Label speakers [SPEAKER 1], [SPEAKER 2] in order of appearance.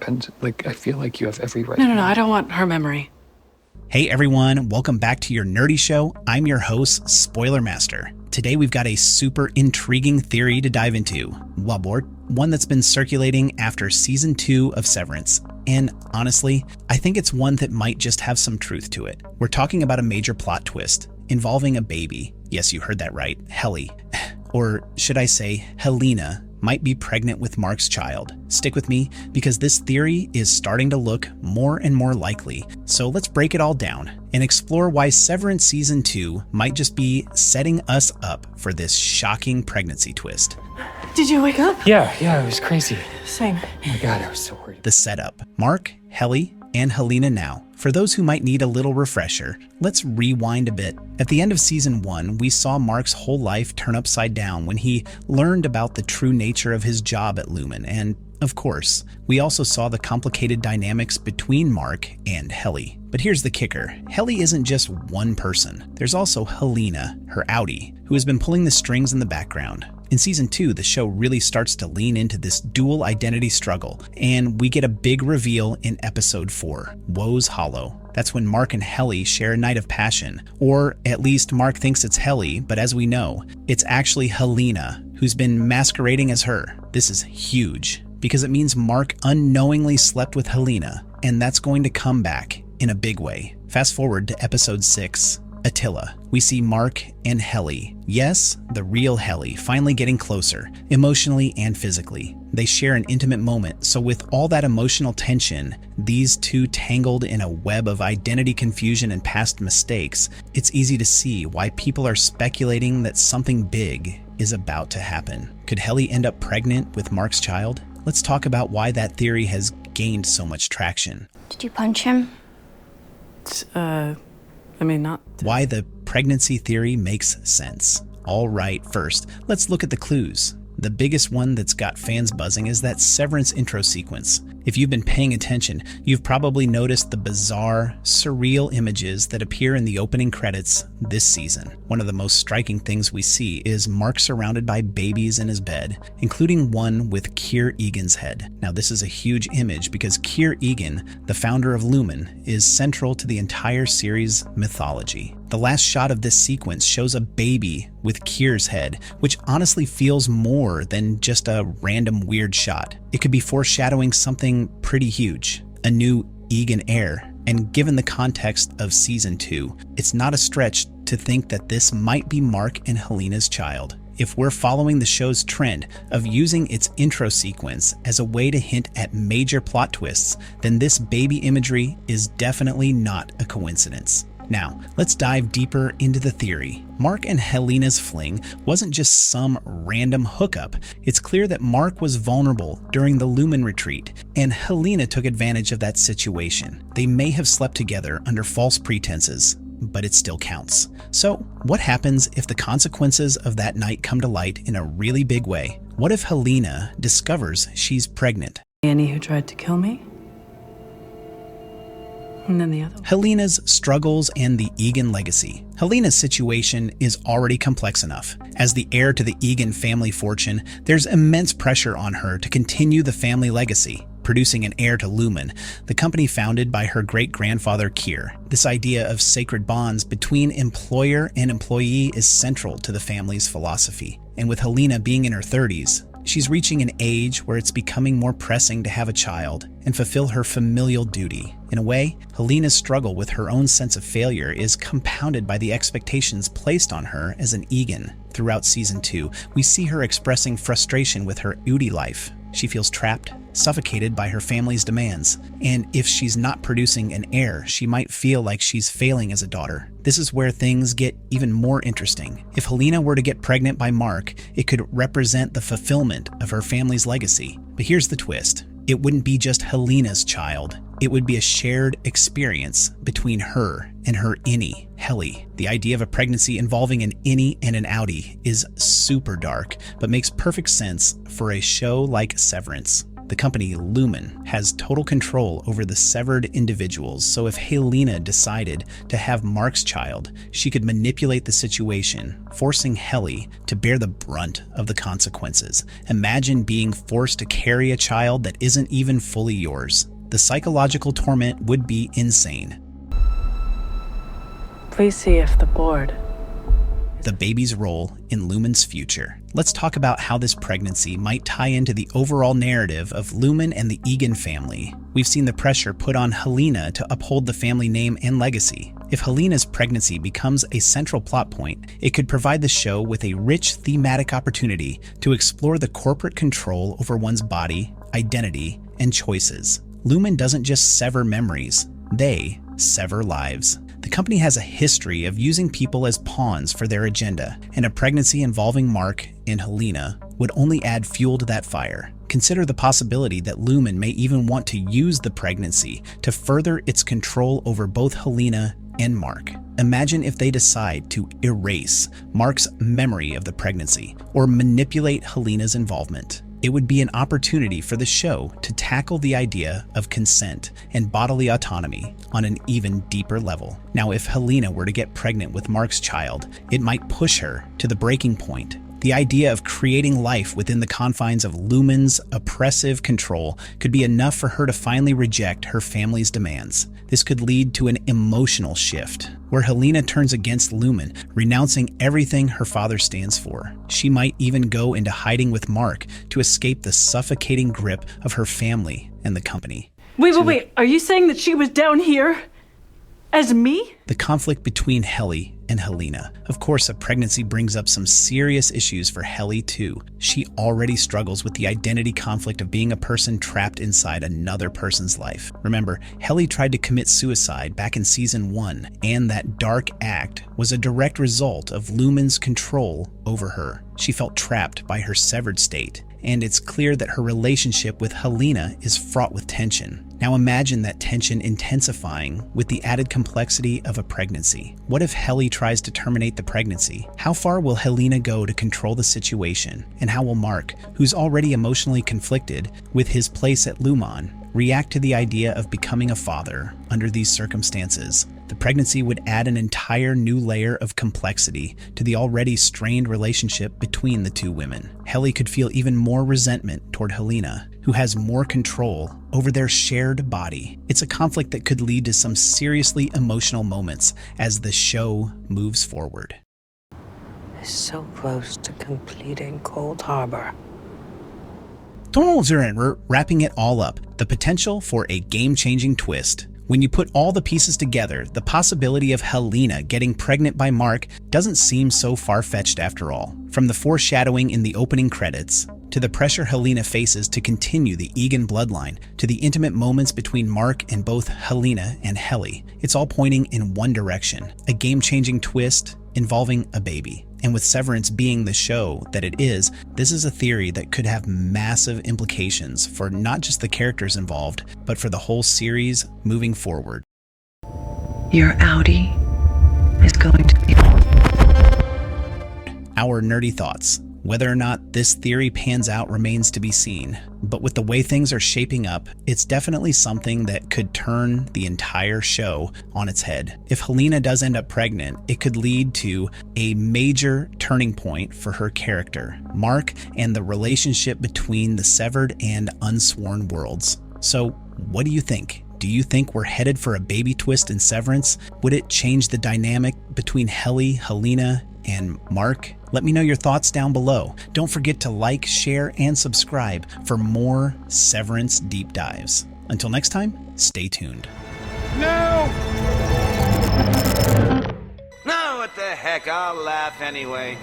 [SPEAKER 1] happened. Like, I feel like you have every right.
[SPEAKER 2] No, I don't want her memory.
[SPEAKER 3] Hey everyone, welcome back to your nerdy show. I'm your host, Spoiler Master. Today we've got a super intriguing theory to dive into. Wellboard, one that's been circulating after season 2 of Severance. And honestly, I think it's one that might just have some truth to it. We're talking about a major plot twist involving a baby. Yes, you heard that right, Helly. Or should I say, Helena might be pregnant with Mark's child. Stick with me because this theory is starting to look more and more likely. So let's break it all down and explore why Severance Season 2 might just be setting us up for this shocking pregnancy twist.
[SPEAKER 2] Did you wake up?
[SPEAKER 1] Yeah, it was crazy.
[SPEAKER 2] Same.
[SPEAKER 1] Oh my God, I was so worried.
[SPEAKER 3] The setup. Mark, Helly, and Helena now. For those who might need a little refresher, let's rewind a bit. At the end of season 1, we saw Mark's whole life turn upside down when he learned about the true nature of his job at Lumen, and of course, we also saw the complicated dynamics between Mark and Helly. But here's the kicker. Helly isn't just one person. There's also Helena, her outie, who has been pulling the strings in the background. In season 2, the show really starts to lean into this dual identity struggle, and we get a big reveal in episode 4, Woe's Hollow. That's when Mark and Helly share a night of passion, or at least Mark thinks it's Helly, but as we know, it's actually Helena, who's been masquerading as her. This is huge, because it means Mark unknowingly slept with Helena, and that's going to come back in a big way. Fast forward to episode 6, Attila. We see Mark and Helly, yes, the real Helly, finally getting closer, emotionally and physically. They share an intimate moment, so with all that emotional tension, these two tangled in a web of identity confusion and past mistakes, it's easy to see why people are speculating that something big is about to happen. Could Helly end up pregnant with Mark's child? Let's talk about why that theory has gained so much traction.
[SPEAKER 4] Did you punch him?
[SPEAKER 2] Not.
[SPEAKER 3] Why the pregnancy theory makes sense. All right, first, let's look at the clues. The biggest one that's got fans buzzing is that Severance intro sequence. If you've been paying attention, you've probably noticed the bizarre, surreal images that appear in the opening credits this season. One of the most striking things we see is Mark surrounded by babies in his bed, including one with Eagan's head. Now this is a huge image because Eagan, the founder of Lumen, is central to the entire series' mythology. The last shot of this sequence shows a baby with Kier's head, which honestly feels more than just a random weird shot. It could be foreshadowing something pretty huge, a new Eagan heir, and given the context of season 2, it's not a stretch to think that this might be Mark and Helena's child. If we're following the show's trend of using its intro sequence as a way to hint at major plot twists, then this baby imagery is definitely not a coincidence. Now, let's dive deeper into the theory. Mark and Helena's fling wasn't just some random hookup. It's clear that Mark was vulnerable during the Lumen retreat, and Helena took advantage of that situation. They may have slept together under false pretenses, but it still counts. So, what happens if the consequences of that night come to light in a really big way? What if Helena discovers she's pregnant?
[SPEAKER 2] Annie who tried to kill me? And then the other one.
[SPEAKER 3] Helena's struggles and the Eagan legacy. Helena's situation is already complex enough. As the heir to the Eagan family fortune, there's immense pressure on her to continue the family legacy, producing an heir to Lumen, the company founded by her great-grandfather Kier. This idea of sacred bonds between employer and employee is central to the family's philosophy. And with Helena being in her 30s, she's reaching an age where it's becoming more pressing to have a child and fulfill her familial duty. In a way, Helena's struggle with her own sense of failure is compounded by the expectations placed on her as an Eagan. Throughout season 2, we see her expressing frustration with her outie life. She feels trapped, suffocated by her family's demands, and if she's not producing an heir, she might feel like she's failing as a daughter. This is where things get even more interesting. If Helena were to get pregnant by Mark, it could represent the fulfillment of her family's legacy. But here's the twist. It wouldn't be just Helena's child. It would be a shared experience between her and her innie, Helly. The idea of a pregnancy involving an innie and an outie is super dark, but makes perfect sense for a show like Severance. The company Lumen has total control over the severed individuals, so if Helena decided to have Mark's child, she could manipulate the situation, forcing Helly to bear the brunt of the consequences. Imagine being forced to carry a child that isn't even fully yours. The psychological torment would be insane.
[SPEAKER 2] Please see if the board.
[SPEAKER 3] The baby's role in Lumen's future. Let's talk about how this pregnancy might tie into the overall narrative of Lumen and the Eagan family. We've seen the pressure put on Helena to uphold the family name and legacy. If Helena's pregnancy becomes a central plot point, it could provide the show with a rich thematic opportunity to explore the corporate control over one's body, identity, and choices. Lumen doesn't just sever memories, they sever lives. The company has a history of using people as pawns for their agenda, and a pregnancy involving Mark and Helena would only add fuel to that fire. Consider the possibility that Lumen may even want to use the pregnancy to further its control over both Helena and Mark. Imagine if they decide to erase Mark's memory of the pregnancy or manipulate Helena's involvement. It would be an opportunity for the show to tackle the idea of consent and bodily autonomy on an even deeper level. Now, if Helena were to get pregnant with Mark's child, it might push her to the breaking point. The idea of creating life within the confines of Lumen's oppressive control could be enough for her to finally reject her family's demands. This could lead to an emotional shift, where Helena turns against Lumen, renouncing everything her father stands for. She might even go into hiding with Mark to escape the suffocating grip of her family and the company.
[SPEAKER 2] Wait. Are you saying that she was down here? As me?
[SPEAKER 3] The conflict between Helly and Helena. Of course, a pregnancy brings up some serious issues for Helly too. She already struggles with the identity conflict of being a person trapped inside another person's life. Remember, Helly tried to commit suicide back in season 1, and that dark act was a direct result of Lumen's control over her. She felt trapped by her severed state, and it's clear that her relationship with Helena is fraught with tension. Now imagine that tension intensifying with the added complexity of a pregnancy. What if Helly tries to terminate the pregnancy? How far will Helena go to control the situation? And how will Mark, who's already emotionally conflicted with his place at Lumen, react to the idea of becoming a father under these circumstances? The pregnancy would add an entire new layer of complexity to the already strained relationship between the two women. Helly could feel even more resentment toward Helena, who has more control over their shared body. It's a conflict that could lead to some seriously emotional moments as the show moves forward.
[SPEAKER 4] So close to completing Cold Harbor.
[SPEAKER 3] We're wrapping it all up. The potential for a game-changing twist. When you put all the pieces together, the possibility of Helena getting pregnant by Mark doesn't seem so far-fetched after all. From the foreshadowing in the opening credits, to the pressure Helena faces to continue the Eagan bloodline, to the intimate moments between Mark and both Helena and Helly, it's all pointing in one direction, a game-changing twist involving a baby. And with Severance being the show that it is, this is a theory that could have massive implications for not just the characters involved, but for the whole series moving forward.
[SPEAKER 4] Your Audi is going to be...
[SPEAKER 3] Our nerdy thoughts. Whether or not this theory pans out remains to be seen, but with the way things are shaping up, it's definitely something that could turn the entire show on its head. If Helena does end up pregnant, it could lead to a major turning point for her character, Mark, and the relationship between the severed and unsworn worlds. So, what do you think? Do you think we're headed for a baby twist in Severance? Would it change the dynamic between Helly, Helena, and Mark? Let me know your thoughts down below. Don't forget to like, share, and subscribe for more Severance deep dives. Until next time, stay tuned.
[SPEAKER 5] No, what the heck? I'll laugh anyway.